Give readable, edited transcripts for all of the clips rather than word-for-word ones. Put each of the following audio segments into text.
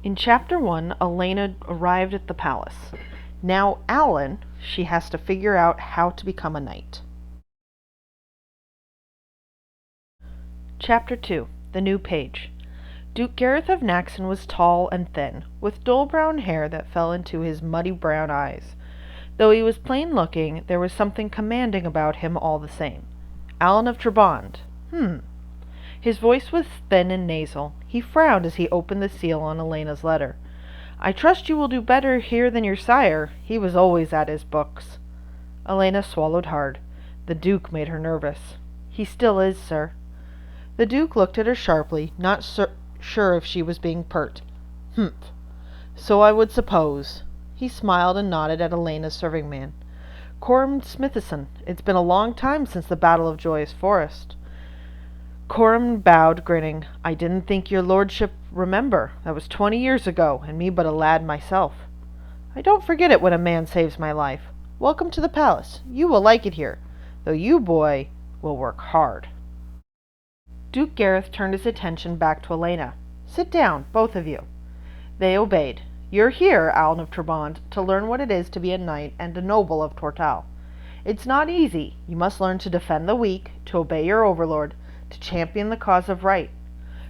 In Chapter 1, Alanna arrived at the palace. Now, she has to figure out how to become a knight. Chapter 2, The New Page. Duke Gareth of Naxon was tall and thin, with dull brown hair that fell into his muddy brown eyes. Though he was plain-looking, there was something commanding about him all the same. Alan of Trabond. His voice was thin and nasal. He frowned as he opened the seal on Alanna's letter. "I trust you will do better here than your sire. He was always at his books." Alanna swallowed hard. The Duke made her nervous. "He still is, sir." The Duke looked at her sharply, not sure if she was being pert. "Humph. So I would suppose." He smiled and nodded at Alanna's serving man. "Coram Smithison, it's been a long time since the Battle of Joyous Forest." Coram bowed, grinning. "I didn't think your lordship remember. That was 20 years ago, and me but a lad myself." "I don't forget it when a man saves my life. Welcome to the palace. You will like it here, though you, boy, will work hard." Duke Gareth turned his attention back to Alanna. "Sit down, both of you." They obeyed. "You're here, Alan of Trabond, to learn what it is to be a knight and a noble of Tortal. It's not easy. You must learn to defend the weak, to obey your overlord, to champion the cause of right.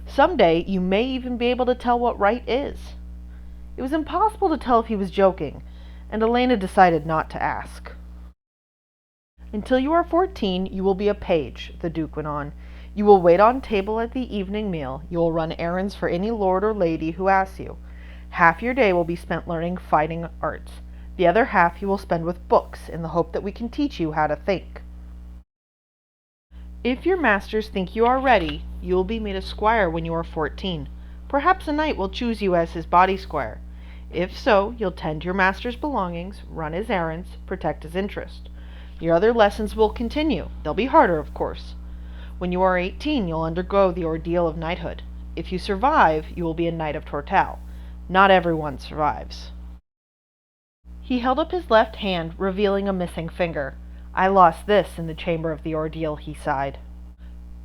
Some day you may even be able to tell what right is." It was impossible to tell if he was joking, and Alanna decided not to ask. "Until you are 14, you will be a page," the Duke went on. "You will wait on table at the evening meal. You will run errands for any lord or lady who asks you. Half your day will be spent learning fighting arts. The other half you will spend with books, in the hope that we can teach you how to think. If your masters think you are ready, you will be made a squire when you are 14. Perhaps a knight will choose you as his body squire. If so, you'll tend your master's belongings, run his errands, protect his interest. Your other lessons will continue. They'll be harder, of course. When you are 18, you'll undergo the ordeal of knighthood. If you survive, you will be a knight of Tortal. Not everyone survives." He held up his left hand, revealing a missing finger. "I lost this in the chamber of the ordeal," he sighed.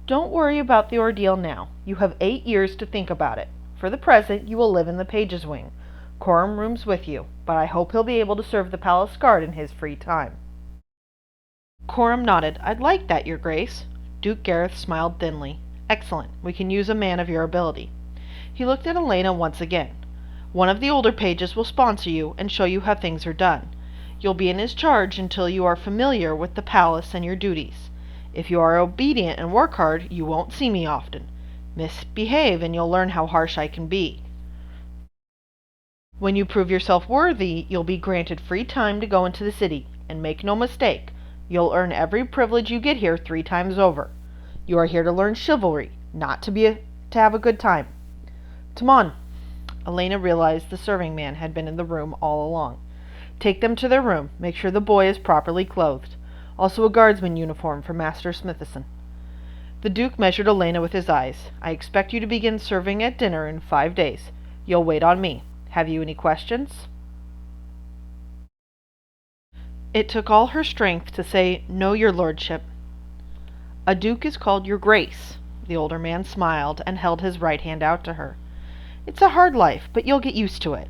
"Don't worry about the ordeal now. You have 8 years to think about it. For the present, you will live in the page's wing. Coram rooms with you, but I hope he'll be able to serve the palace guard in his free time." Coram nodded. "I'd like that, your grace." Duke Gareth smiled thinly. "Excellent. We can use a man of your ability." He looked at Alanna once again. "One of the older pages will sponsor you and show you how things are done. You'll be in his charge until you are familiar with the palace and your duties. If you are obedient and work hard, you won't see me often. Misbehave and you'll learn how harsh I can be. When you prove yourself worthy, you'll be granted free time to go into the city. And make no mistake, you'll earn every privilege you get here 3 times over. You are here to learn chivalry, not to have a good time. Come on." Alanna realized the serving man had been in the room all along. "Take them to their room. Make sure the boy is properly clothed. Also a guardsman uniform for Master Smithison." The Duke measured Alanna with his eyes. "I expect you to begin serving at dinner in 5 days. You'll wait on me. Have you any questions?" It took all her strength to say, "No, your lordship." "A duke is called your grace." The older man smiled and held his right hand out to her. "It's a hard life, but you'll get used to it."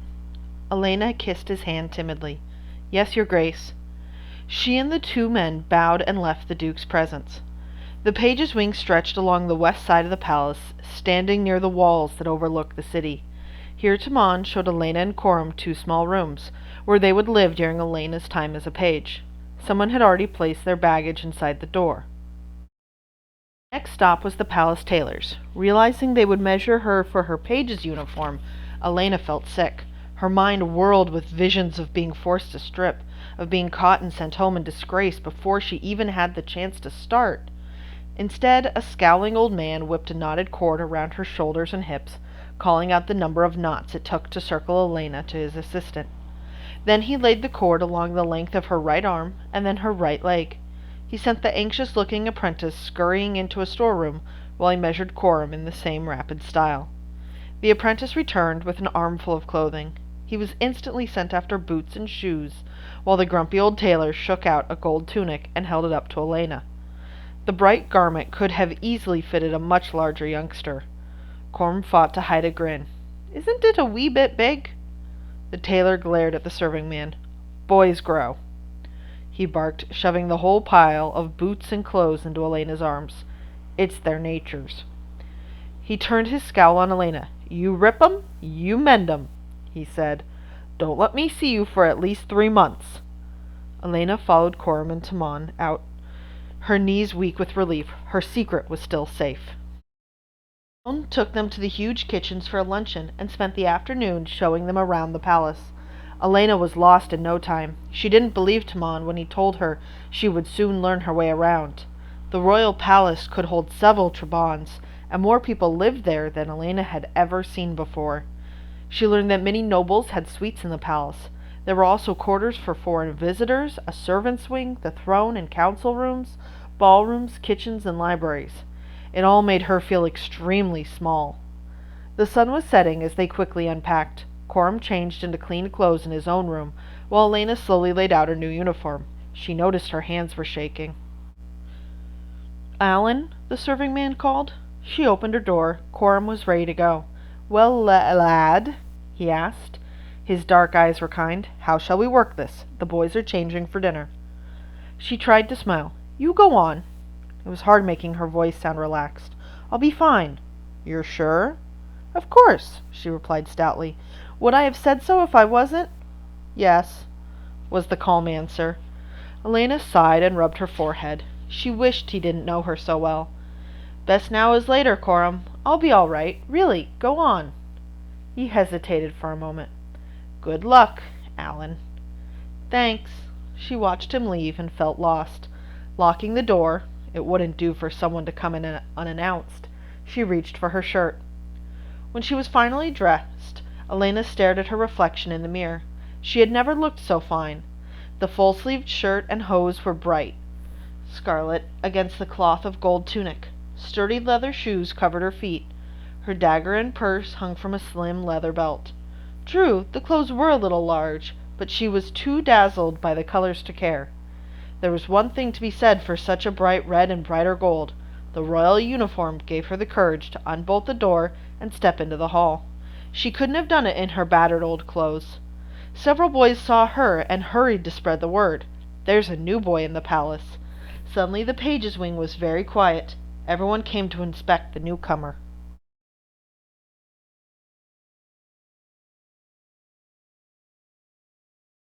Alanna kissed his hand timidly. "Yes, your grace." She and the 2 men bowed and left the Duke's presence. The page's wing stretched along the west side of the palace, standing near the walls that overlooked the city. Here Timon showed Alanna and Coram 2 small rooms, where they would live during Alanna's time as a page. Someone had already placed their baggage inside the door. Next stop was the palace tailor's. Realizing they would measure her for her page's uniform, Alanna felt sick. Her mind whirled with visions of being forced to strip, of being caught and sent home in disgrace before she even had the chance to start. Instead, a scowling old man whipped a knotted cord around her shoulders and hips, calling out the number of knots it took to circle Alanna to his assistant. Then he laid the cord along the length of her right arm and then her right leg. He sent the anxious-looking apprentice scurrying into a storeroom while he measured Coram in the same rapid style. The apprentice returned with an armful of clothing. He was instantly sent after boots and shoes, while the grumpy old tailor shook out a gold tunic and held it up to Alanna. The bright garment could have easily fitted a much larger youngster. Coram fought to hide a grin. Isn't it a wee bit big? The tailor glared at the serving man. Boys grow, he barked, shoving the whole pile of boots and clothes into Elena's arms. It's their natures. He turned his scowl on Alanna. You rip 'em, you mend 'em, he said. Don't let me see you for at least 3 months. Alanna followed Coram and Timon out, her knees weak with relief. Her secret was still safe. Timon took them to the huge kitchens for a luncheon and spent the afternoon showing them around the palace. Alanna was lost in no time. She didn't believe Timon when he told her she would soon learn her way around. The royal palace could hold several tribans, and more people lived there than Alanna had ever seen before. She learned that many nobles had suites in the palace. There were also quarters for foreign visitors, a servants' wing, the throne and council rooms, ballrooms, kitchens, and libraries. It all made her feel extremely small. The sun was setting as they quickly unpacked. Coram changed into clean clothes in his own room, while Alanna slowly laid out her new uniform. She noticed her hands were shaking. Alan, the serving man called. She opened her door. Coram was ready to go. Well, lad, he asked. His dark eyes were kind. How shall we work this? The boys are changing for dinner. She tried to smile. You go on. It was hard making her voice sound relaxed. I'll be fine. You're sure? Of course, she replied stoutly. Would I have said so if I wasn't? Yes, was the calm answer. Alanna sighed and rubbed her forehead. She wished he didn't know her so well. Best now as later, Coram. I'll be all right. Really, go on. He hesitated for a moment. Good luck, Alan. Thanks. She watched him leave and felt lost. Locking the door, it wouldn't do for someone to come in unannounced, she reached for her shirt. When she was finally dressed, Alanna stared at her reflection in the mirror. She had never looked so fine. The full-sleeved shirt and hose were bright scarlet against the cloth of gold tunic. Sturdy leather shoes covered her feet. Her dagger and purse hung from a slim leather belt. True, the clothes were a little large, but she was too dazzled by the colors to care. There was one thing to be said for such a bright red and brighter gold. The royal uniform gave her the courage to unbolt the door and step into the hall. She couldn't have done it in her battered old clothes. Several boys saw her and hurried to spread the word. There's a new boy in the palace. Suddenly the pages' wing was very quiet. Everyone came to inspect the newcomer.